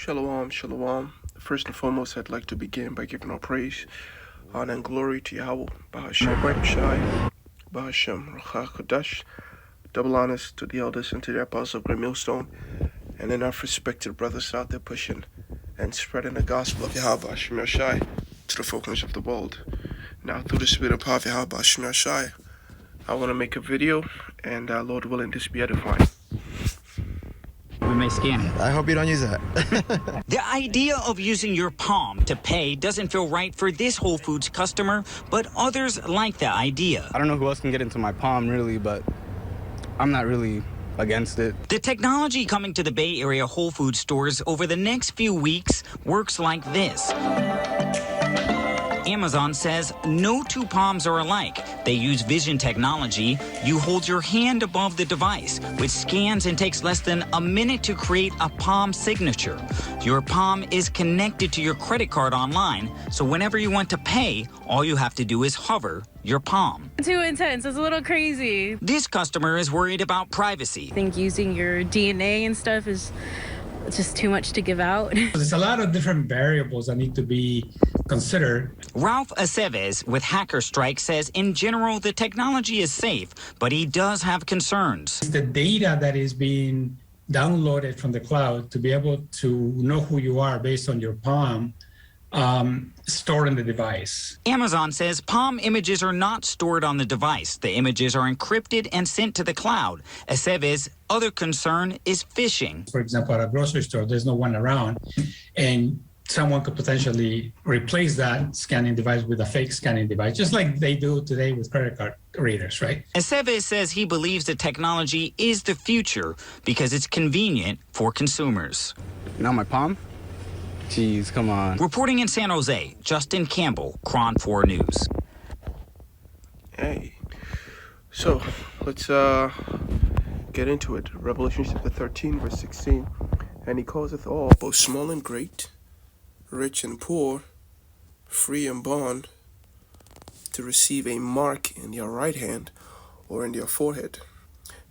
Shalom, shalom. First and foremost, I'd like to begin by giving all praise, honor, and glory to Yahweh, Bahashem Shai, Bahashem Racha Kodesh. Double honors to the elders and to the apostles of Great Millstone, and then our respected brothers out there pushing and spreading the gospel of Yahweh Hashem Shai to the folk of the world. Now, through the spirit of power of Yahweh Hashem Shai, I want to make a video, and Lord willing, this be edifying. We may scan it. I hope you don't use that. The idea of using your palm to pay doesn't feel right for this Whole Foods customer, but others like the idea. I don't know who else can get into my palm, really, but I'm not really against it. The technology coming to the Bay Area Whole Foods stores over the next few weeks works like this. Amazon says no two palms are alike. They use vision technology. You hold your hand above the device, which scans and takes less than a minute to create a palm signature. Your palm is connected to your credit card online, so whenever you want to pay, all you have to do is hover your palm. Too intense. It's a little crazy. This customer is worried about privacy. I think using your DNA and stuff is just too much to give out. There's a lot of different variables that need to be considered. Ralph Aceves with Hacker Strike says in general the technology is safe, but he does have concerns. The data that is being downloaded from the cloud to be able to know who you are based on your palm stored in the device. Amazon says palm images are not stored on the device. The images are encrypted and sent to the cloud. Aceves' other concern is phishing. For example, at a grocery store, there's no one around, and someone could potentially replace that scanning device with a fake scanning device, just like they do today with credit card readers, right? Aceves says he believes the technology is the future because it's convenient for consumers. You know my palm? Jeez, come on. Reporting in San Jose, Justin Campbell, Cron 4 News. Hey, so let's get into it. Revelation chapter 13, verse 16. And he causeth all, both small and great, rich and poor, free and bond, to receive a mark in their right hand or in their forehead,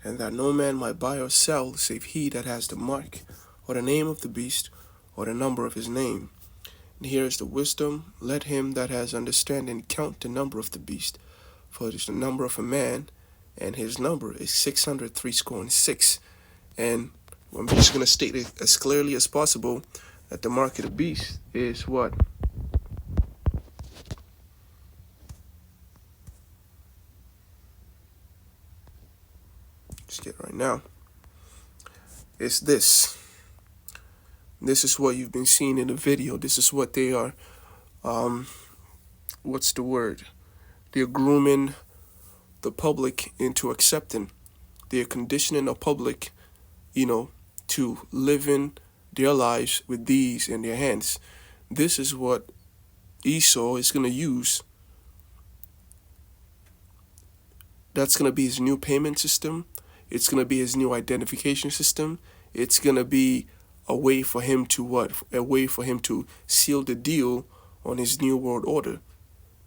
and that no man might buy or sell save he that has the mark, or the name of the beast, or the number of his name. And here is the wisdom. Let him that has understanding count the number of the beast, for it is the number of a man, and his number is 666. And I'm just going to state it as clearly as possible that the mark of the beast is what? Let's get it right now. It's this. This is what you've been seeing in the video. This is what they are, what's the word? They're grooming the public into accepting. They're conditioning the public, to live in their lives with these in their hands. This is what Esau is going to use. That's going to be his new payment system. It's going to be his new identification system. It's going to be a way for him to what? A way for him to seal the deal on his new world order.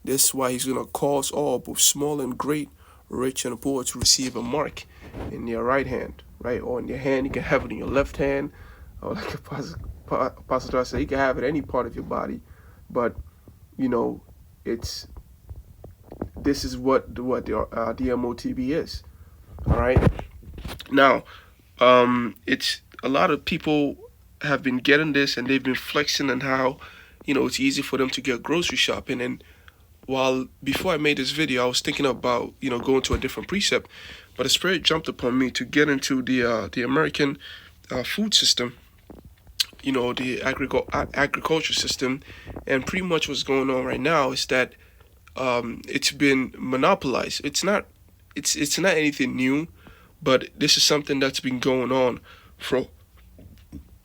This is why he's going to cause all, both small and great, rich and poor, to receive a mark in their right hand, right? Or in your hand. You can have it in your left hand. Or like Apostle John said, you can have it any part of your body. But, this is what the DMOTB is. All right? Now, it's a lot of people have been getting this, and they've been flexing on how, it's easy for them to get grocery shopping. And before I made this video, I was thinking about, going to a different precept, but the Spirit jumped upon me to get into the American food system, the agriculture system. And pretty much what's going on right now is that it's been monopolized. It's not anything new, but this is something that's been going on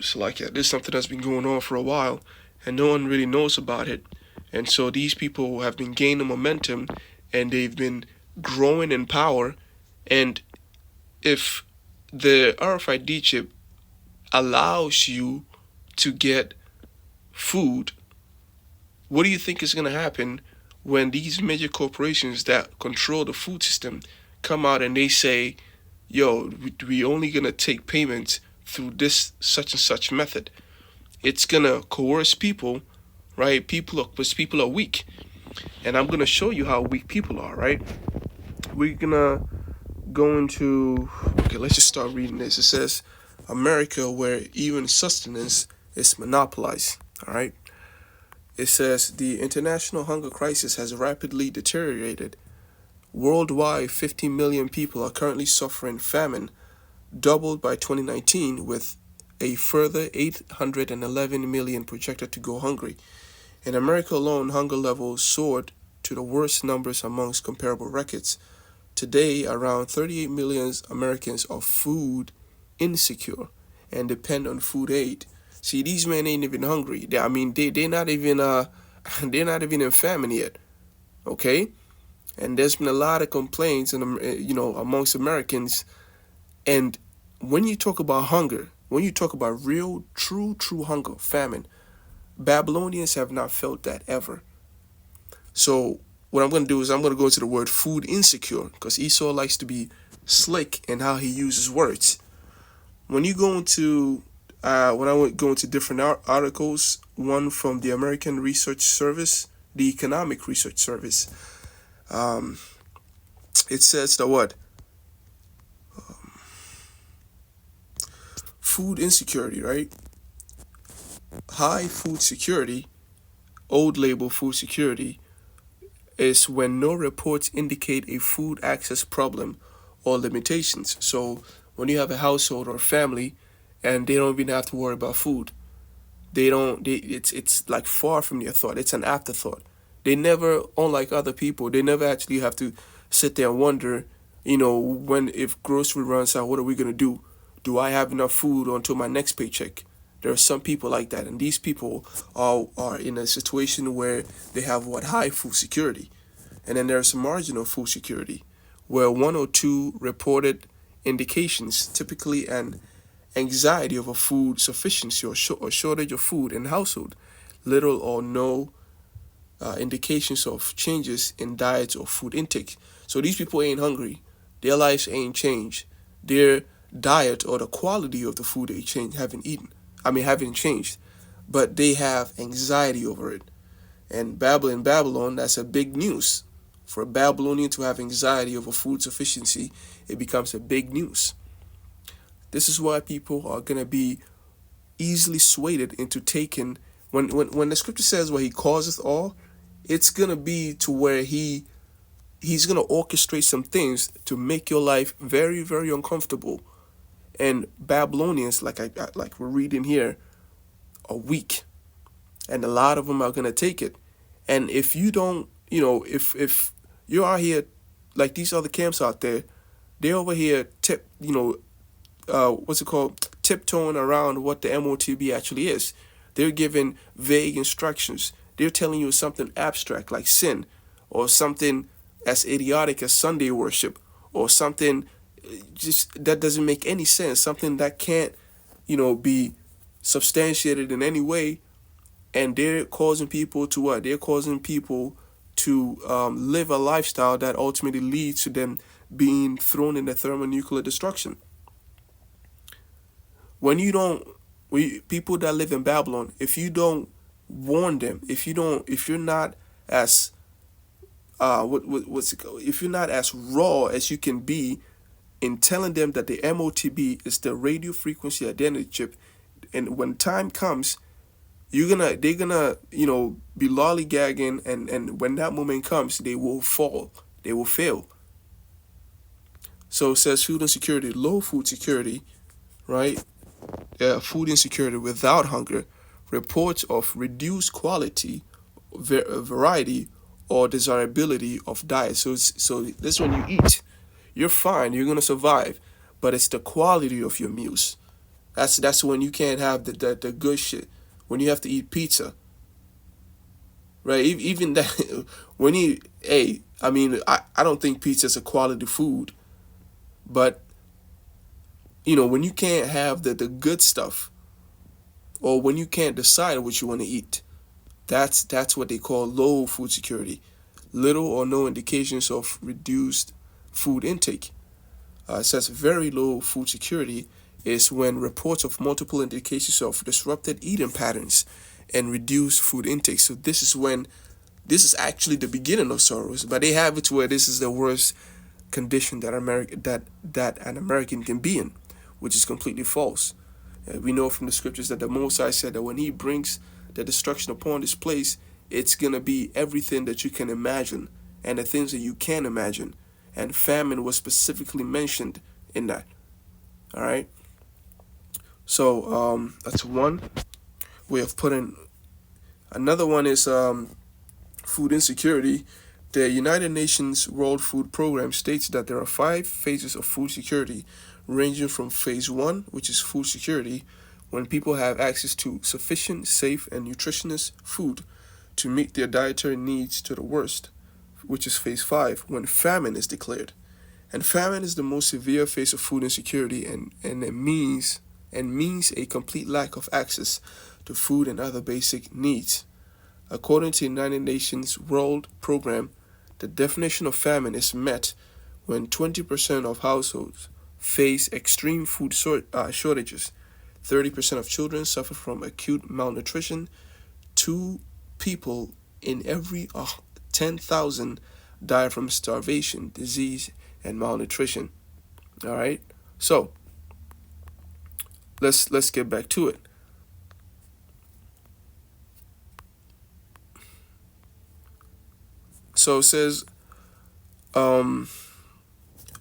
this is something that's been going on for a while, and no one really knows about it. And so these people have been gaining momentum, and they've been growing in power. And if the RFID chip allows you to get food, what do you think is going to happen when these major corporations that control the food system come out and they say, yo, we only going to take payments through this such and such method? It's gonna coerce people, right? Because people are weak, and I'm gonna show you how weak people are, right? We're gonna go into, okay, let's just start reading this. It says, America, where even sustenance is monopolized, all right? It says, the international hunger crisis has rapidly deteriorated. Worldwide, 50 million people are currently suffering famine, doubled by 2019, with a further 811 million projected to go hungry. In America alone, hunger levels soared to the worst numbers amongst comparable records. Today, around 38 million Americans are food insecure and depend on food aid. See, these men ain't even hungry. They're not even they're not even in famine yet. Okay, and there's been a lot of complaints, amongst Americans. And when you talk about hunger, when you talk about real, true hunger, famine, Babylonians have not felt that ever. So what I'm going to do is I'm going to go to the word food insecure, because Esau likes to be slick in how he uses words. When you go into, when I would go into different articles, one from the American Research Service, the Economic Research Service, it says that what? Food insecurity, right? High food security, old label food security, is when no reports indicate a food access problem or limitations. So when you have a household or family and they don't even have to worry about food, it's like far from their thought. It's an afterthought. They never, unlike other people, they never actually have to sit there and wonder, if grocery runs out, what are we gonna do? Do I have enough food until my next paycheck? There are some people like that, and these people are in a situation where they have high food security. And then there's marginal food security, where one or two reported indications, typically an anxiety over food sufficiency or shortage of food in the household, little or no indications of changes in diets or food intake. So these people ain't hungry. Their lives ain't changed. Their diet or the quality of the food they haven't changed, but they have anxiety over it. And Babylon, that's a big news. For a Babylonian to have anxiety over food sufficiency, it becomes a big news. This is why people are going to be easily swayed into taking, when the scripture says what he causeth all, it's going to be to where he's going to orchestrate some things to make your life very, very uncomfortable. And Babylonians, like we're reading here, are weak, and a lot of them are gonna take it. And if you don't, if you're out here like these other camps out there, they're over here tiptoeing around what the MOTB actually is. They're giving vague instructions. They're telling you something abstract like sin, or something as idiotic as Sunday worship, or something just that doesn't make any sense, something that can't, be substantiated in any way. And they're causing people to what? They're causing people to live a lifestyle that ultimately leads to them being thrown in the thermonuclear destruction. People that live in Babylon, if you don't warn them, if you're not as if you're not as raw as you can be in telling them that the MOTB is the radio frequency identity chip, and when time comes, they're gonna be lollygagging, and when that moment comes, they will fall, they will fail. So it says food insecurity, low food security, right? Food insecurity without hunger, reports of reduced quality, variety, or desirability of diet. So this when you eat, you're fine, you're gonna survive, but it's the quality of your meals. That's when you can't have the good shit. When you have to eat pizza, right? Even that, when I don't think pizza is a quality food, but when you can't have the good stuff, or when you can't decide what you want to eat, that's what they call low food security. Little or no indications of reduced food intake. It says very low food security is when reports of multiple indications of disrupted eating patterns and reduced food intake. So this is actually the beginning of sorrows, but they have it to where this is the worst condition that an American can be in, which is completely false. We know from the scriptures that the Most High said that when He brings the destruction upon this place, it's gonna be everything that you can imagine and the things that you can imagine, and famine was specifically mentioned in that. All right. So that's one way of putting. Another one is food insecurity. The United Nations World Food Program states that there are 5 phases of food security, ranging from phase 1, which is food security, when people have access to sufficient, safe, and nutritious food to meet their dietary needs, to the worst, which is phase 5, when famine is declared. And famine is the most severe phase of food insecurity, and it means a complete lack of access to food and other basic needs. According to the United Nations World Program, the definition of famine is met when 20% of households face extreme food shortages, 30% of children suffer from acute malnutrition, 2 people in every 10,000 die from starvation, disease, and malnutrition. All right, so let's get back to it. So it says,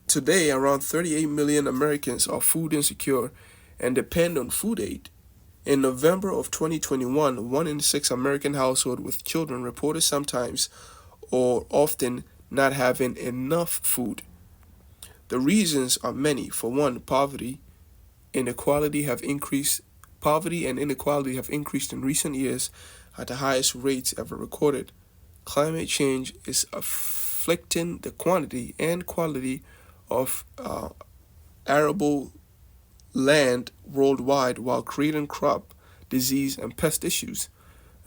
today around 38 million Americans are food insecure and depend on food aid. In November of 2021, 1 in 6 American households with children reported sometimes or often not having enough food. The reasons are many. For one, poverty and inequality have increased in recent years at the highest rates ever recorded. Climate change is afflicting the quantity and quality of arable land worldwide, while creating crop, disease, and pest issues.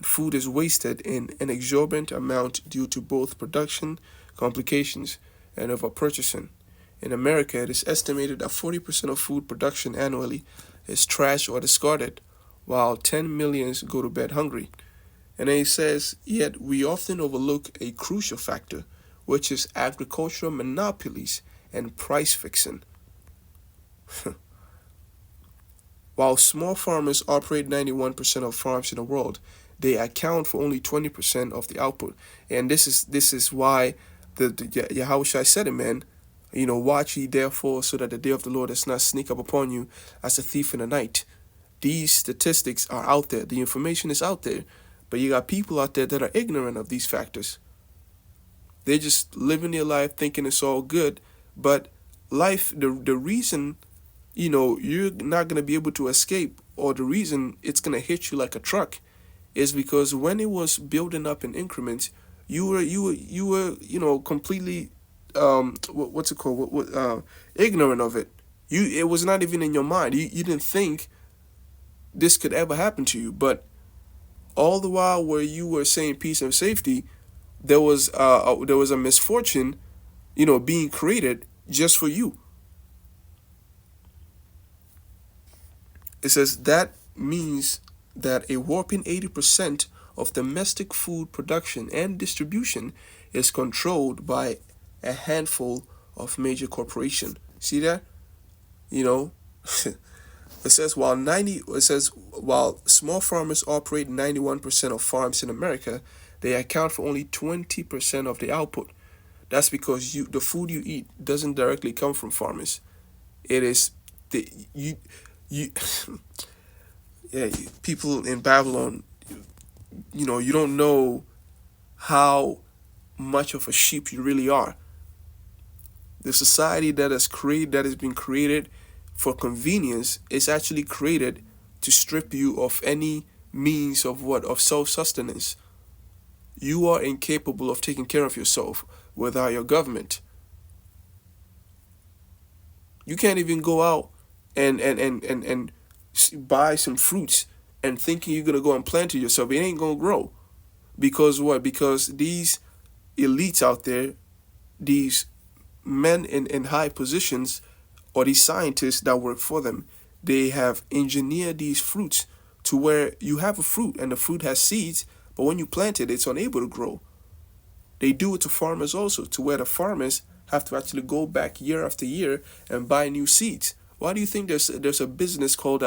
Food is wasted in an exorbitant amount due to both production complications and overpurchasing. In America, it is estimated that 40% of food production annually is trashed or discarded, while 10 million go to bed hungry. And then he says, yet we often overlook a crucial factor, which is agricultural monopolies and price fixing. While small farmers operate 91% of farms in the world, they account for only 20% of the output. And this is why the Yahushua said it, man. Watch ye therefore, so that the day of the Lord does not sneak up upon you as a thief in the night. These statistics are out there. The information is out there. But you got people out there that are ignorant of these factors. They're just living their life thinking it's all good. But life, the reason, you're not going to be able to escape, or the reason it's going to hit you like a truck, is because when it was building up in increments, you were completely ignorant of it. It was not even in your mind. You didn't think this could ever happen to you. But all the while where you were saying peace and safety, there was a misfortune, being created just for you. It says that means that a whopping 80% of domestic food production and distribution is controlled by a handful of major corporations. See that? It says while small farmers operate 91% of farms in America, they account for only 20% of the output. That's because the food you eat doesn't directly come from farmers. It is people in Babylon, you don't know how much of a sheep you really are. The society that has been created for convenience is actually created to strip you of any means of self-sustenance. You are incapable of taking care of yourself without your government. You can't even go out and buy some fruits and thinking you're going to go and plant it yourself. It ain't going to grow. Because what? Because these elites out there, these men in high positions, or these scientists that work for them, they have engineered these fruits to where you have a fruit and the fruit has seeds, but when you plant it, it's unable to grow. They do it to farmers also, to where the farmers have to actually go back year after year and buy new seeds. Why do you think there's a business called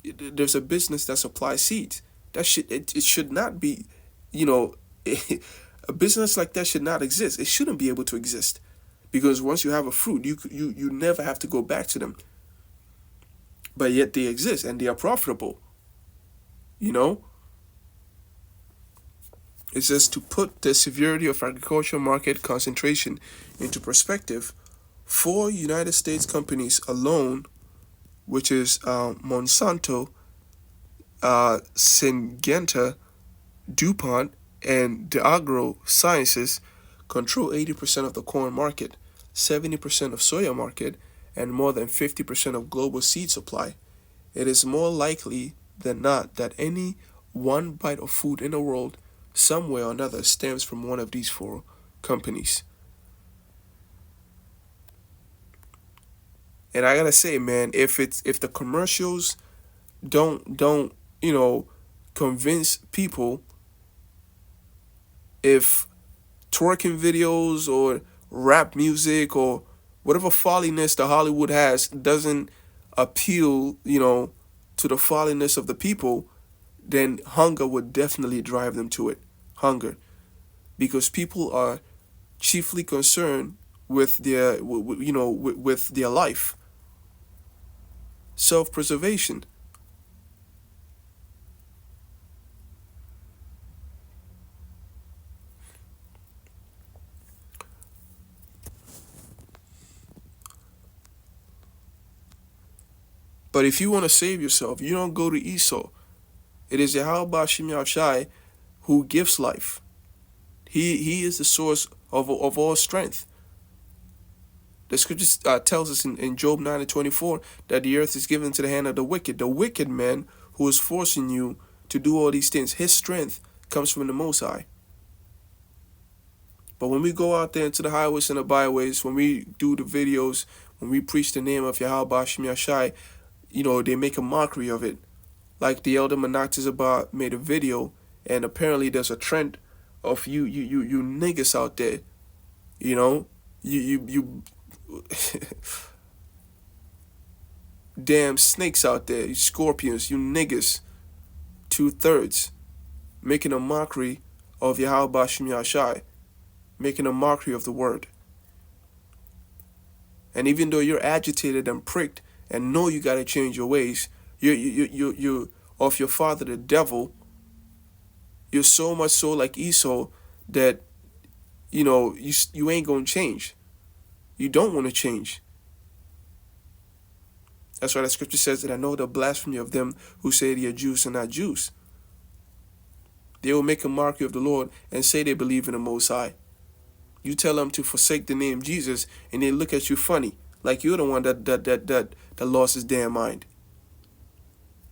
there's a business that supplies seeds? It should not be, you know, a business like that should not exist. It shouldn't be able to exist, because once you have a fruit, you never have to go back to them. But yet they exist and they are profitable. You know, it says to put the severity of agricultural market concentration into perspective, 4 United States companies alone, which is Monsanto, Syngenta, DuPont, and the Agro Sciences, control 80% of the corn market, 70% of soya market, and more than 50% of global seed supply. It is more likely than not that any one bite of food in the world, somewhere or another, stems from one of these 4 companies. And I gotta say, man, if the commercials don't convince people, if twerking videos or rap music or whatever folliness the Hollywood has doesn't appeal, to the folliness of the people, then hunger would definitely drive them to it. Hunger. Because people are chiefly concerned with with their life. Self-preservation. But if you want to save yourself, you don't go to Esau. It is Yahweh Shem Shai who gives life. He is the source of all strength. The scripture tells us in Job 9:24 that the earth is given to the hand of the wicked. The wicked man who is forcing you to do all these things, his strength comes from the Most High. But when we go out there into the highways and the byways, when we do the videos, when we preach the name of Yahweh Shem Shai, they make a mockery of it. Like the elder Manatizabah made a video, and apparently there's a trend of you niggas out there, you damn snakes out there, you scorpions, you niggas, 2/3, making a mockery of Yahweh Shem Shai, making a mockery of the word. And even though you're agitated and pricked and know you got to change your ways, you're of your father the devil. You're so much so like Esau that you ain't gonna change. You don't want to change. That's why the scripture says that I know the blasphemy of them who say they are Jews and not Jews. They will make a mockery of the Lord and say they believe in the Most High. You tell them to forsake the name Jesus, and they look at you funny, like you're the one that lost his damn mind.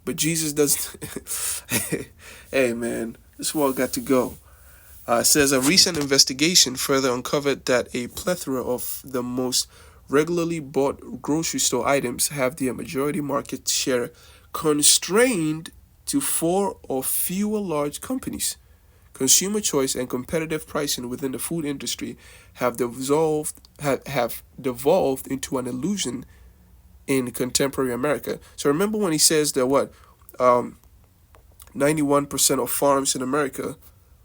But Jesus doesn't. Hey, man, this world got to go. It says a recent investigation further uncovered that a plethora of the most regularly bought grocery store items have their majority market share constrained to 4 or fewer large companies. Consumer choice and competitive pricing within the food industry have devolved into an illusion in contemporary America. So remember when he says that 91% of farms in America,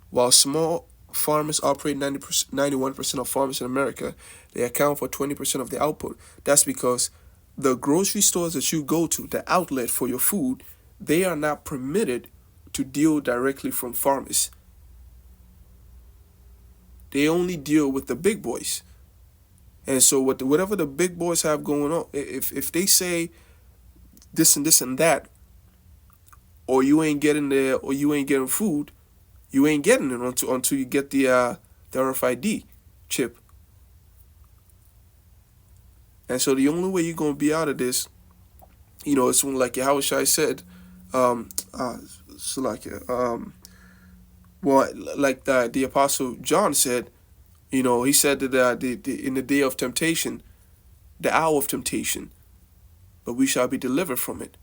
while small farmers operate 91% of farms in America, they account for 20% of the output. That's because the grocery stores that you go to, the outlet for your food, they are not permitted to deal directly from farmers. They only deal with the big boys. And so whatever the big boys have going on, if they say this and that, or you ain't getting there, or you ain't getting food, you ain't getting it until you get the RFID chip. And so the only way you're going to be out of this, it's when, like Yahushua said, like the Apostle John said, he said that in the day of temptation, the hour of temptation, but we shall be delivered from it.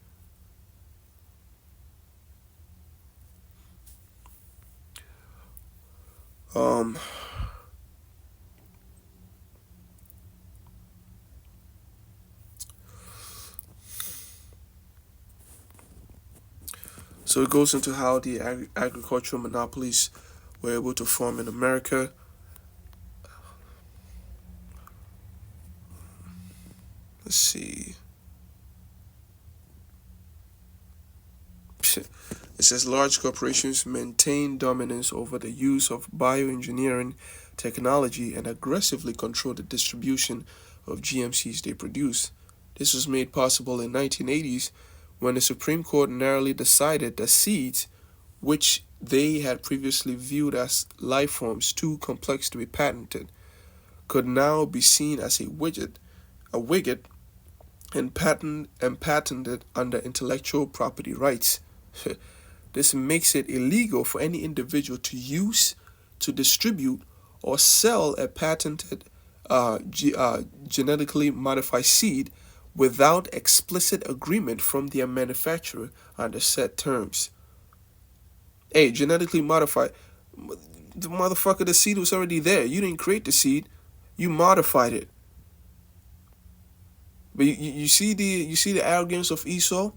Um, so it goes into how the agricultural monopolies were able to form in America. Let's see. It says large corporations maintain dominance over the use of bioengineering technology and aggressively control the distribution of GMCs they produce. This was made possible in 1980s when the Supreme Court narrowly decided that seeds, which they had previously viewed as life forms too complex to be patented, could now be seen as a widget, and patented under intellectual property rights. This makes it illegal for any individual to use, to distribute, or sell a patented genetically modified seed without explicit agreement from their manufacturer under set terms. Hey, genetically modified. The motherfucker, the seed was already there. You didn't create the seed, you modified it. But you see the arrogance of Esau.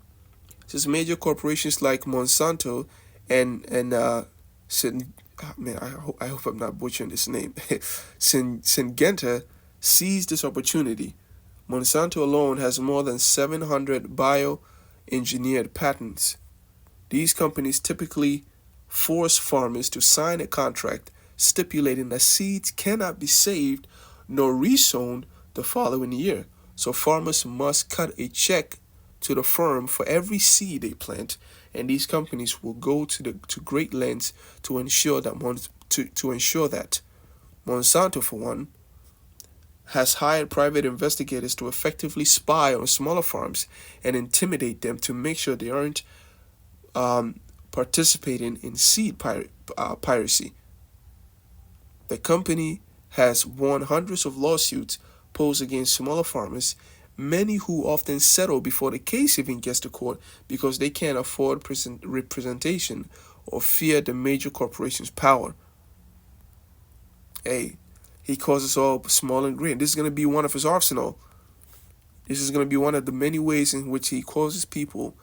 Since major corporations like Monsanto and I hope I'm not butchering this name, Syngenta seized this opportunity. Monsanto alone has more than 700 bioengineered patents. These companies typically force farmers to sign a contract stipulating that seeds cannot be saved nor resown the following year. So farmers must cut a check to the firm for every seed they plant, and these companies will go to great lengths to ensure that Monsanto, for one, has hired private investigators to effectively spy on smaller farms and intimidate them to make sure they aren't participating in seed piracy. The company has won hundreds of lawsuits posed against smaller farmers, many who often settle before the case even gets to court because they can't afford representation or fear the major corporation's power. Hey, he calls us all small and great. This is going to be one of his arsenal. This is going to be one of the many ways in which he causes people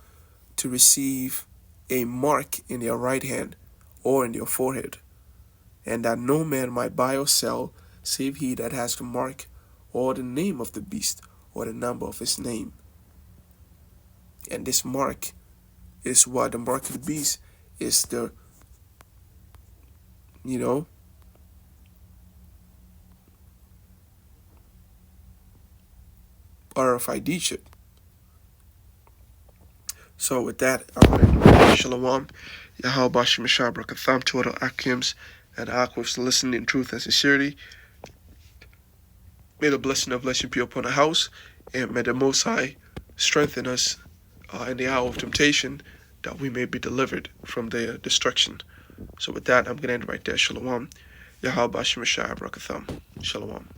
to receive a mark in their right hand or in their forehead, and that no man might buy or sell save he that has the mark or the name of the beast or the number of his name. And this mark is what the mark of the beast is, the RFID chip. So with that, Shalom, Yahweh Bashim Mashah Brakatham to all the Akims and Akwifs listening in truth and sincerity. May the blessing of blessing be upon the house, and may the Most High strengthen us in the hour of temptation, that we may be delivered from their destruction. So with that, I'm going to end right there. Shalom. Yahweh Bashim Mashah Brakatham. Shalom.